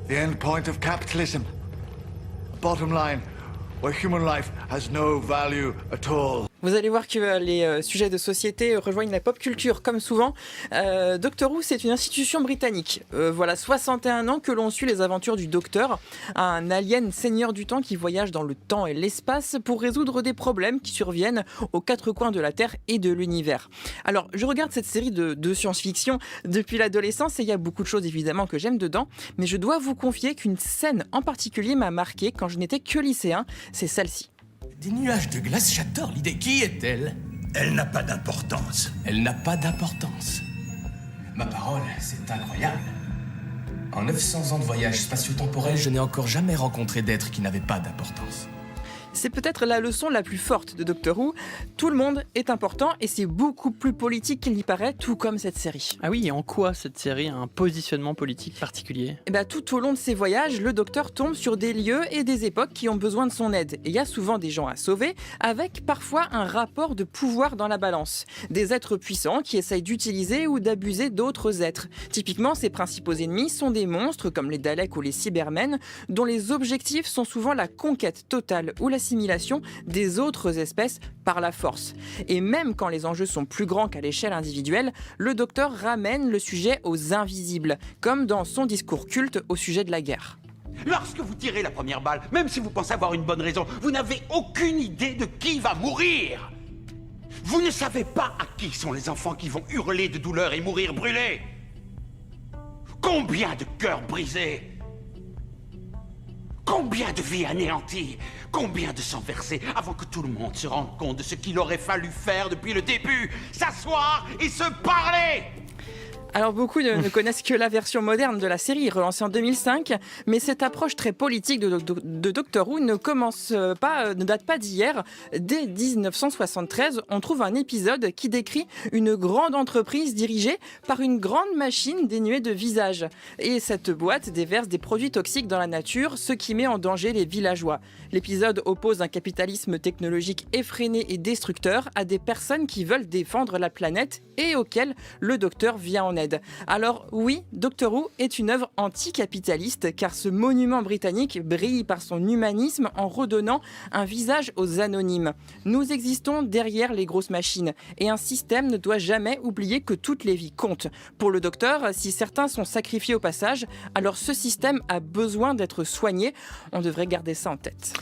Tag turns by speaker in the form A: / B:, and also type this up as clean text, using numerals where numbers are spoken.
A: The end point of capitalism. Bottom line, where human life has no value at all.
B: Vous allez voir que les sujets de société rejoignent la pop culture, comme souvent. Doctor Who, c'est une institution britannique. Voilà 61 ans que l'on suit les aventures du Docteur, un alien seigneur du temps qui voyage dans le temps et l'espace pour résoudre des problèmes qui surviennent aux quatre coins de la Terre et de l'univers. Alors, je regarde cette série de science-fiction depuis l'adolescence et il y a beaucoup de choses évidemment que j'aime dedans, mais je dois vous confier qu'une scène en particulier m'a marqué quand je n'étais que lycéen, c'est celle-ci.
C: Des nuages de glace, j'adore l'idée. Qui est-elle?
D: Elle n'a pas d'importance.
C: Elle n'a pas d'importance. Ma parole, c'est incroyable. En 900 ans de voyage spatio-temporel, je n'ai encore jamais rencontré d'être qui n'avait pas d'importance.
B: C'est peut-être la leçon la plus forte de Doctor Who. Tout le monde est important et c'est beaucoup plus politique qu'il n'y paraît, tout comme cette série.
E: Ah oui, et en quoi cette série a un positionnement politique particulier?
B: Tout au long de ses voyages, le Docteur tombe sur des lieux et des époques qui ont besoin de son aide. Et il y a souvent des gens à sauver, avec parfois un rapport de pouvoir dans la balance. Des êtres puissants qui essayent d'utiliser ou d'abuser d'autres êtres. Typiquement, ses principaux ennemis sont des monstres comme les Daleks ou les Cybermen, dont les objectifs sont souvent la conquête totale ou l'assimilation des autres espèces par la force. Et même quand les enjeux sont plus grands qu'à l'échelle individuelle, le Docteur ramène le sujet aux invisibles, comme dans son discours culte au sujet de la guerre.
F: Lorsque vous tirez la première balle, même si vous pensez avoir une bonne raison, vous n'avez aucune idée de qui va mourir. Vous ne savez pas à qui sont les enfants qui vont hurler de douleur et mourir brûlés. Combien de cœurs brisés? Combien de vies anéanties? Combien de sang versé avant que tout le monde se rende compte de ce qu'il aurait fallu faire depuis le début? S'asseoir et se parler!
B: Alors beaucoup ne connaissent que la version moderne de la série, relancée en 2005, mais cette approche très politique de Doctor Who ne date pas d'hier. Dès 1973, on trouve un épisode qui décrit une grande entreprise dirigée par une grande machine dénuée de visage. Et cette boîte déverse des produits toxiques dans la nature, ce qui met en danger les villageois. L'épisode oppose un capitalisme technologique effréné et destructeur à des personnes qui veulent défendre la planète et auxquelles le Docteur vient en aide. Alors oui, Doctor Who est une œuvre anticapitaliste car ce monument britannique brille par son humanisme en redonnant un visage aux anonymes. Nous existons derrière les grosses machines et un système ne doit jamais oublier que toutes les vies comptent. Pour le Docteur, si certains sont sacrifiés au passage, alors ce système a besoin d'être soigné. On devrait garder ça en tête.